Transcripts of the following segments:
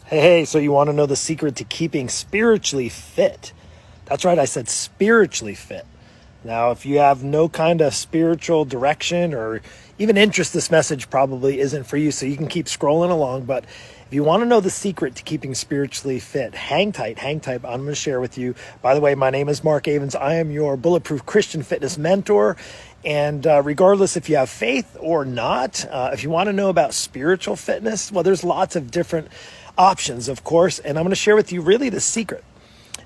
Hey, so you want to know the secret to keeping spiritually fit? That's right, I said spiritually fit. Now, if you have no kind of spiritual direction or even interest, this message probably isn't for you, so you can keep scrolling along. But if you want to know the secret to keeping spiritually fit, hang tight, hang tight. I'm going to share with you. By the way, my name is Mark Avens. I am your Bulletproof Christian Fitness mentor. And regardless if you have faith or not, if you want to know about spiritual fitness, well, there's lots of different options, of course. And I'm going to share with you really the secret.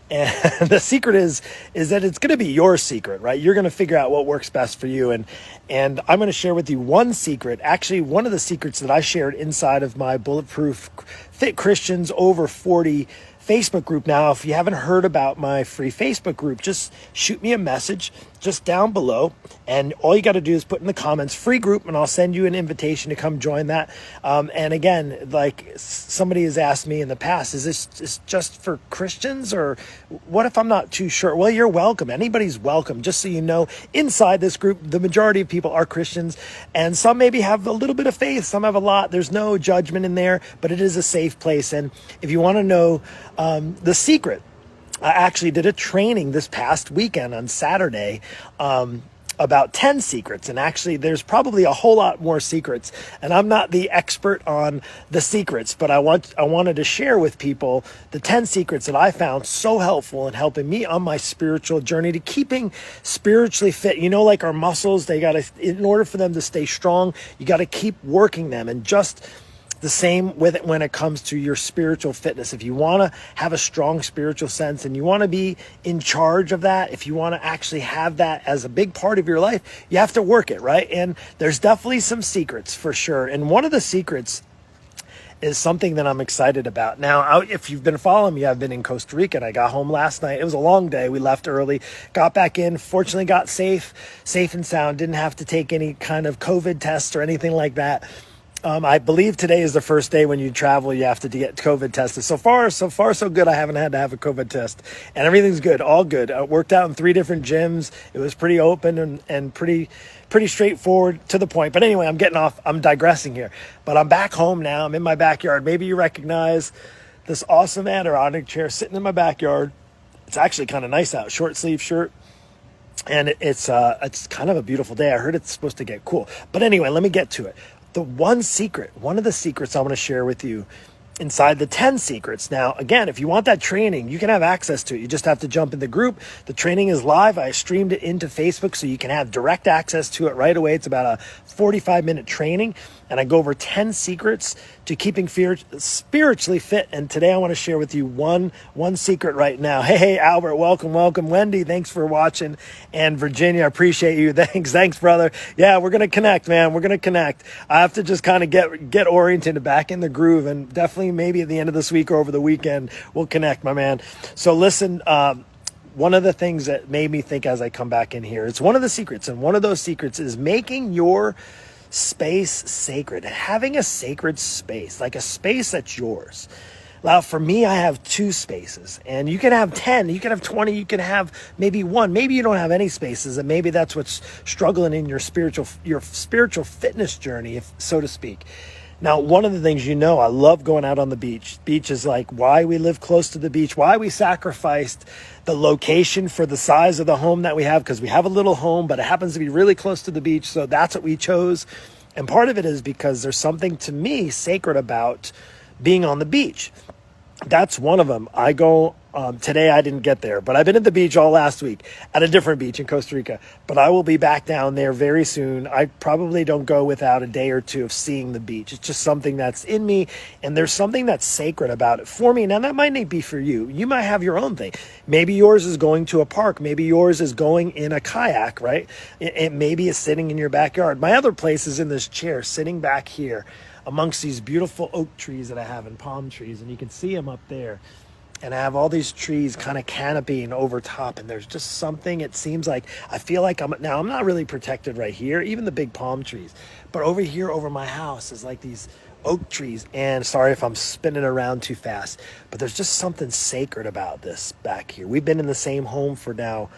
And the secret is that it's going to be your secret, right? You're going to figure out what works best for you. And I'm going to share with you one secret, actually one of the secrets that I shared inside of my Bulletproof Fit Christians Over 40 Facebook group. Now, if you haven't heard about my free Facebook group, just shoot me a message just down below. And all you got to do is put in the comments, free group, and I'll send you an invitation to come join that. And again, like somebody has asked me in the past, is this just for Christians, or what if I'm not too sure? Well, you're welcome. Anybody's welcome. Just so you know, inside this group, the majority of people are Christians, and some maybe have a little bit of faith. Some have a lot. There's no judgment in there, but it is a safe place. And if you want to know the secret, I actually did a training this past weekend on Saturday about 10 secrets. And actually, there's probably a whole lot more secrets. And I'm not the expert on the secrets, but I wanted to share with people the 10 secrets that I found so helpful in helping me on my spiritual journey to keeping spiritually fit. You know, like our muscles, in order for them to stay strong, you got to keep working them. And just the same with it when it comes to your spiritual fitness. If you want to have a strong spiritual sense and you want to be in charge of that, if you want to actually have that as a big part of your life, you have to work it, right? And there's definitely some secrets for sure. And one of the secrets is something that I'm excited about. Now, if you've been following me, I've been in Costa Rica and I got home last night. It was a long day. We left early, got back in, fortunately got safe and sound, didn't have to take any kind of COVID tests or anything like that. I believe today is the first day when you travel, you have to get COVID tested. So far, so good. I haven't had to have a COVID test, and everything's good, all good. I worked out in 3 different gyms. It was pretty open and pretty straightforward, to the point. But anyway, I'm getting off. I'm digressing here. But I'm back home now. I'm in my backyard. Maybe you recognize this awesome Adirondack chair sitting in my backyard. It's actually kind of nice out, short sleeve shirt. And it's kind of a beautiful day. I heard it's supposed to get cool. But anyway, let me get to it. One of the secrets I want to share with you inside the 10 secrets. Now, again, if you want that training, you can have access to it. You just have to jump in the group. The training is live. I streamed it into Facebook so you can have direct access to it right away. It's about a 45-minute training, and I go over 10 secrets to keeping spiritually fit. And today I want to share with you one secret right now. Hey, Albert, welcome. Wendy, thanks for watching. And Virginia, I appreciate you. Thanks, brother. Yeah, we're going to connect, man. We're going to connect. I have to just kind of get oriented back in the groove, and definitely maybe at the end of this week or over the weekend, we'll connect, my man. So listen, one of the things that made me think as I come back in here, it's one of the secrets, and one of those secrets is making your space sacred, having a sacred space, like a space that's yours. Now, for me, I have 2 spaces, and you can have 10, you can have 20, you can have maybe 1. Maybe you don't have any spaces, and maybe that's what's struggling in your spiritual fitness journey, if so to speak. Now, one of the things, I love going out on the beach. Beach is like why we live close to the beach, why we sacrificed the location for the size of the home that we have, because we have a little home, but it happens to be really close to the beach, so that's what we chose. And part of it is because there's something, to me, sacred about being on the beach. That's one of them. I go, today I didn't get there, but I've been at the beach all last week, at a different beach in Costa Rica, but I will be back down there very soon. I probably don't go without a day or 2 of seeing the beach. It's just something that's in me, and there's something that's sacred about it for me. Now, that might not be for you. You might have your own thing. Maybe yours is going to a park. Maybe yours is going in a kayak, right? Maybe it's sitting in your backyard. My other place is in this chair, sitting back here amongst these beautiful oak trees that I have, and palm trees, and you can see them up there. And I have all these trees kind of canopying over top, and there's just something, it seems like, I feel like I'm not really protected right here, even the big palm trees, but over here over my house is like these oak trees. And sorry if I'm spinning around too fast, but there's just something sacred about this back here. We've been in the same home for now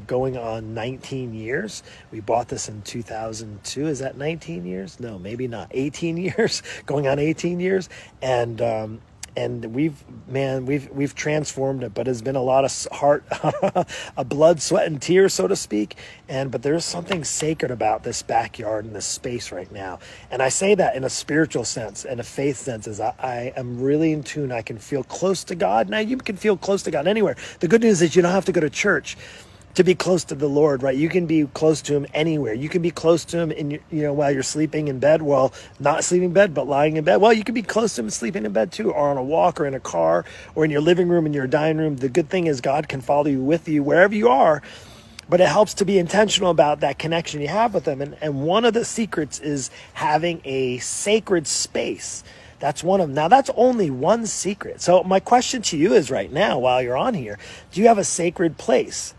going on 19 years. We bought this in 2002. Is that 19 years? No, maybe not. 18 years, going on 18 years. And and we've transformed it, but it's been a lot of heart, a blood, sweat, and tears, so to speak. But there's something sacred about this backyard and this space right now. And I say that in a spiritual sense and a faith sense, as I am really in tune. I can feel close to God. Now you can feel close to God anywhere. The good news is you don't have to go to church to be close to the Lord, right? You can be close to him anywhere. You can be close to him in while you're sleeping in bed, well, not sleeping in bed, but lying in bed. Well, you can be close to him sleeping in bed too, or on a walk, or in a car, or in your living room, in your dining room. The good thing is God can follow you with you wherever you are, but it helps to be intentional about that connection you have with him. And one of the secrets is having a sacred space. That's one of them. Now, that's only one secret. So my question to you is right now, while you're on here, do you have a sacred place?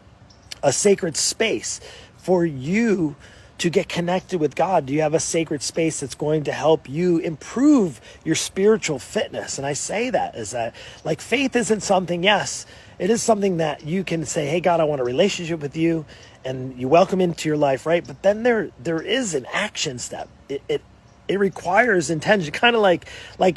A sacred space for you to get connected with God? Do you have a sacred space that's going to help you improve your spiritual fitness? And I say that is that, like, faith isn't something, yes, it is something that you can say, hey, God, I want a relationship with you, and you welcome into your life, right? But then there is an action step. It requires intention, kind of like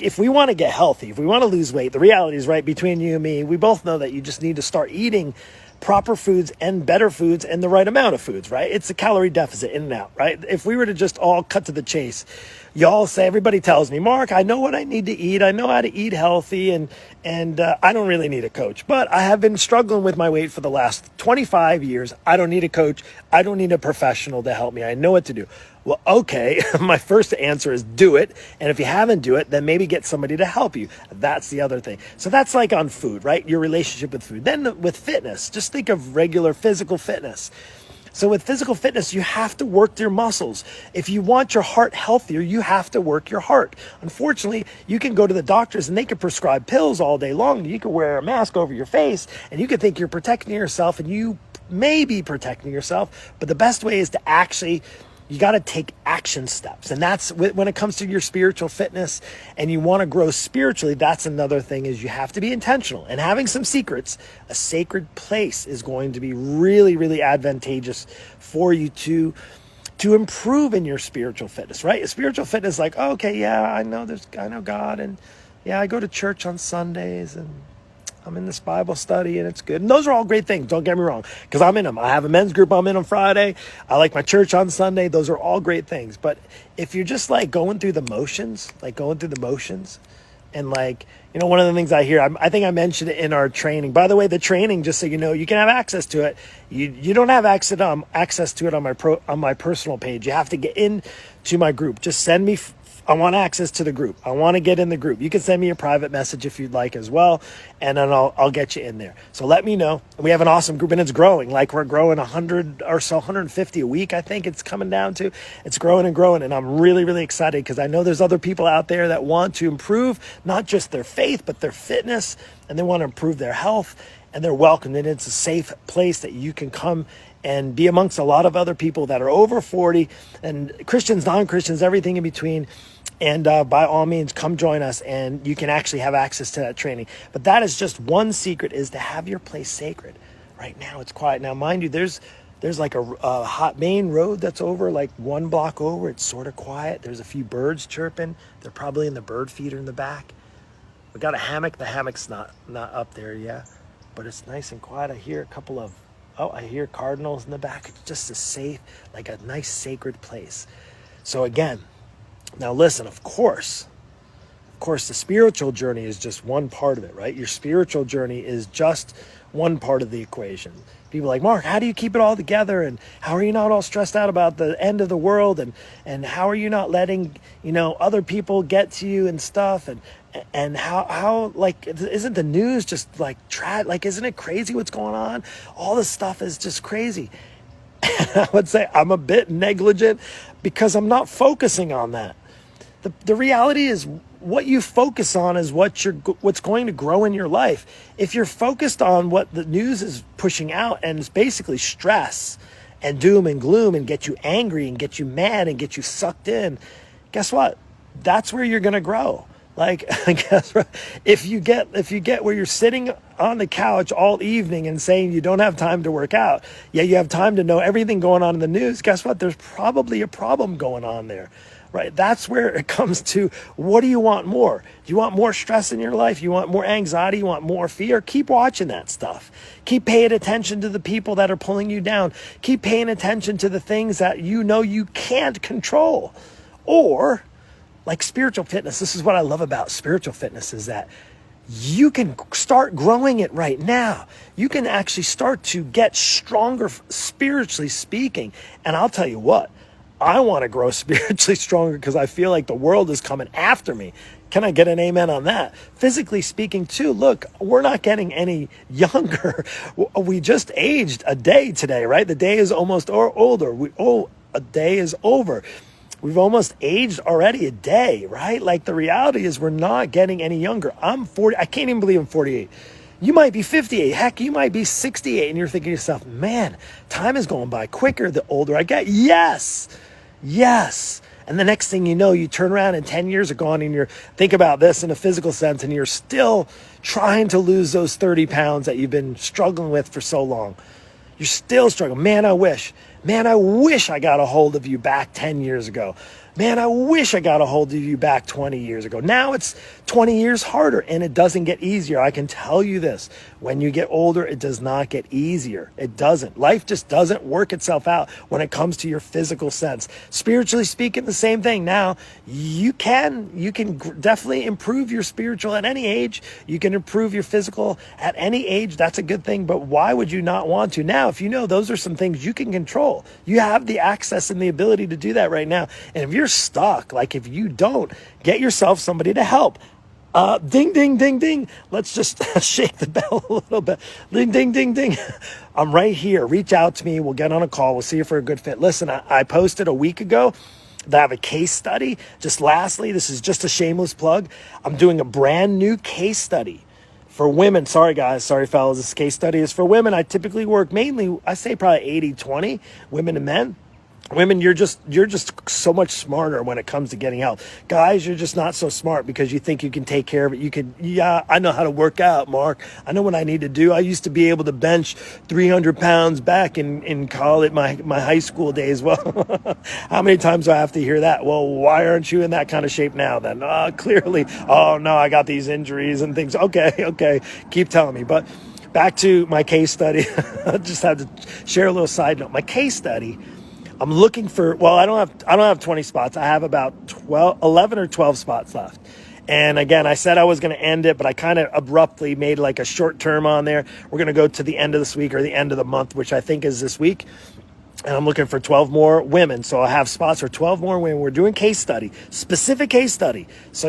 if we want to get healthy, if we want to lose weight, the reality is, right, between you and me, we both know that you just need to start eating proper foods and better foods and the right amount of foods, right? It's a calorie deficit, in and out, right? If we were to just all cut to the chase, everybody tells me, Mark, I know what I need to eat. I know how to eat healthy, and I don't really need a coach. But I have been struggling with my weight for the last 25 years. I don't need a coach. I don't need a professional to help me. I know what to do. Well, okay, my first answer is do it. And if you haven't do it, then maybe get somebody to help you. That's the other thing. So that's like on food, right? Your relationship with food. Then with fitness, just think of regular physical fitness. So with physical fitness, you have to work your muscles. If you want your heart healthier, you have to work your heart. Unfortunately, you can go to the doctors and they can prescribe pills all day long. You can wear a mask over your face and you can think you're protecting yourself, and you may be protecting yourself. But the best way is to you got to take action steps. And that's when it comes to your spiritual fitness and you want to grow spiritually, that's another thing, is you have to be intentional. And having some secrets, a sacred place, is going to be really, really advantageous for you to improve in your spiritual fitness, right? Spiritual fitness, like, oh, okay, yeah, I know God, and yeah, I go to church on Sundays, and I'm in this Bible study, and it's good. And those are all great things. Don't get me wrong, because I'm in them. I have a men's group I'm in on Friday. I like my church on Sunday. Those are all great things. But if you're just like going through the motions, and one of the things I hear, I think I mentioned it in our training. By the way, the training, just so you know, you can have access to it. You don't have access to it on my personal page. You have to get into my group. Just send me. I want access to the group. I want to get in the group. You can send me a private message if you'd like as well, and then I'll get you in there. So let me know. We have an awesome group, and it's growing. Like, we're growing 100 or so, 150 a week, I think it's coming down to. It's growing and growing, and I'm really, really excited because I know there's other people out there that want to improve not just their faith, but their fitness, and they want to improve their health, and they're welcome. And it's a safe place that you can come and be amongst a lot of other people that are over 40, and Christians, non-Christians, everything in between. And by all means, come join us, and you can actually have access to that training. But that is just one secret, is to have your place sacred. Right now, it's quiet. Now, mind you, there's like a hot main road that's over, like 1 block over. It's sort of quiet. There's a few birds chirping. They're probably in the bird feeder in the back. We got a hammock. The hammock's not up there yet, but it's nice and quiet. I hear I hear cardinals in the back. It's just a safe, like a nice sacred place. So again, now listen, of course, the spiritual journey is just one part of it, right? Your spiritual journey is just one part of the equation. People are like, Mark, how do you keep it all together? And how are you not all stressed out about the end of the world? And how are you not letting, other people get to you and stuff? And how like, isn't the news just like, isn't it crazy what's going on? All this stuff is just crazy. I would say I'm a bit negligent because I'm not focusing on that. The reality is, what you focus on is what's going to grow in your life. If you're focused on what the news is pushing out, and it's basically stress and doom and gloom, and get you angry and get you mad and get you sucked in, guess what? That's where you're going to grow. Like, I guess if you get where you're sitting on the couch all evening and saying you don't have time to work out, yet you have time to know everything going on in the news, guess what? There's probably a problem going on there, right? That's where it comes to, what do you want more? Do you want more stress in your life? You want more anxiety? You want more fear? Keep watching that stuff. Keep paying attention to the people that are pulling you down. Keep paying attention to the things that you know you can't control. Or, like spiritual fitness, this is what I love about spiritual fitness, is that you can start growing it right now. You can actually start to get stronger spiritually speaking. And I'll tell you what, I want to grow spiritually stronger because I feel like the world is coming after me. Can I get an amen on that? Physically speaking too, look, we're not getting any younger. We just aged a day today, right? The day is almost older. A day is over. We've almost aged already a day, right? Like, the reality is we're not getting any younger. I'm 40. I can't even believe I'm 48. You might be 58. Heck, you might be 68. And you're thinking to yourself, man, time is going by quicker the older I get. Yes. And the next thing you know, you turn around and 10 years are gone, and think about this in a physical sense, and you're still trying to lose those 30 pounds that you've been struggling with for so long. You're still struggling. Man, I wish I got a hold of you back 10 years ago. Man, I wish I got a hold of you back 20 years ago. Now it's 20 years harder, and it doesn't get easier. I can tell you this. When you get older, it does not get easier. It doesn't. Life just doesn't work itself out when it comes to your physical sense. Spiritually speaking, the same thing. Now, you can definitely improve your spiritual at any age. You can improve your physical at any age. That's a good thing, but why would you not want to? Now, if you know those are some things you can control, you have the access and the ability to do that right now. And if you're stuck, like if you don't, get yourself somebody to help. Ding, ding, ding, ding. Let's just shake the bell a little bit. Ding, ding, ding, ding. I'm right here. Reach out to me. We'll get on a call. We'll see you for a good fit. Listen, I posted a week ago that I have a case study. Just lastly, this is just a shameless plug. I'm doing a brand new case study for women. Sorry, guys. Sorry, fellas. This case study is for women. I typically work mainly, I say probably 80-20, women and men. Women, you're just so much smarter when it comes to getting help. Guys, you're just not so smart because you think you can take care of it. I know how to work out, Mark. I know what I need to do. I used to be able to bench 300 pounds back in college, my high school days. Well, how many times do I have to hear that? Well, why aren't you in that kind of shape now then? Clearly, oh no, I got these injuries and things. Okay, keep telling me. But back to my case study. I just had to share a little side note. My case study, I'm looking for, well, I don't have 20 spots. I have about 11 or 12 spots left. And again, I said I was going to end it, but I kind of abruptly made like a short term on there. We're going to go to the end of this week or the end of the month, which I think is this week. And I'm looking for 12 more women. So I have spots for 12 more women. We're doing case study, specific case study. So,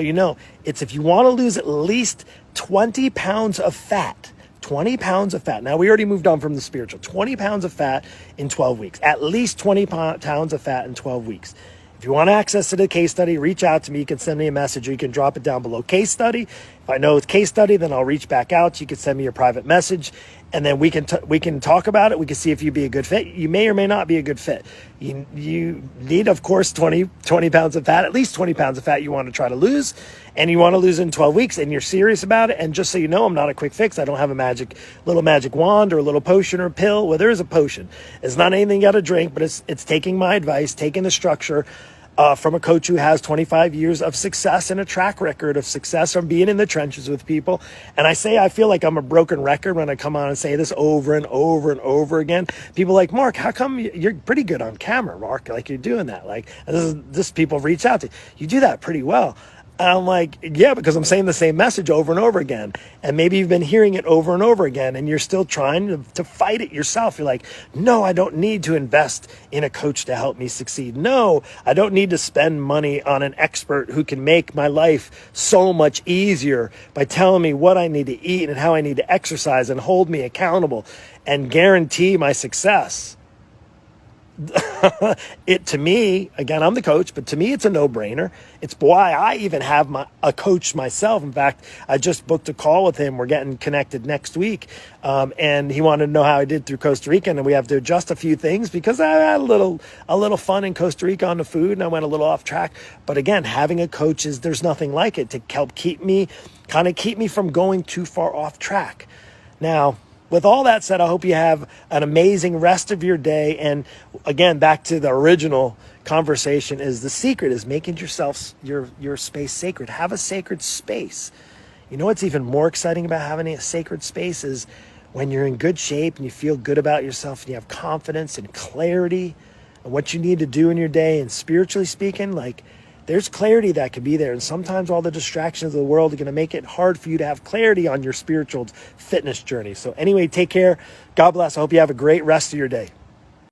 it's if you want to lose at least 20 pounds of fat. 20 pounds of fat. Now, we already moved on from the spiritual. 20 pounds of fat in 12 weeks. At least 20 pounds of fat in 12 weeks. If you want access to the case study, reach out to me. You can send me a message or you can drop it down below. Case study. If I know it's case study, then I'll reach back out. You can send me a private message and then we can talk about it. We can see if you'd be a good fit. You may or may not be a good fit. You need, of course, 20 pounds of fat, at least 20 pounds of fat you want to try to lose. And you want to lose in 12 weeks and you're serious about it. And just so you know, I'm not a quick fix. I don't have a little magic wand or a little potion or pill. Well, there is a potion. It's not anything you got to drink, but it's taking my advice, taking the structure from a coach who has 25 years of success and a track record of success from being in the trenches with people. And I feel like I'm a broken record when I come on and say this over and over and over again. People are like, Mark, how come you're pretty good on camera, Mark? Like, you're doing that. Like, this people reach out to you. You do that pretty well. And I'm like, yeah, because I'm saying the same message over and over again. And maybe you've been hearing it over and over again and you're still trying to fight it yourself. You're like, no, I don't need to invest in a coach to help me succeed. No, I don't need to spend money on an expert who can make my life so much easier by telling me what I need to eat and how I need to exercise and hold me accountable and guarantee my success. To me, again, I'm the coach, but to me, it's a no-brainer. It's why I even have a coach myself. In fact, I just booked a call with him. We're getting connected next week, and he wanted to know how I did through Costa Rica, and we have to adjust a few things because I had a little fun in Costa Rica on the food, and I went a little off track. But again, having a coach there's nothing like it to help keep me from going too far off track. Now, with all that said, I hope you have an amazing rest of your day. And again, back to the original conversation, is the secret is making your space sacred. Have a sacred space. You know what's even more exciting about having a sacred space is when you're in good shape and you feel good about yourself and you have confidence and clarity and what you need to do in your day. And spiritually speaking, like, there's clarity that can be there. And sometimes all the distractions of the world are going to make it hard for you to have clarity on your spiritual fitness journey. So anyway, take care. God bless. I hope you have a great rest of your day.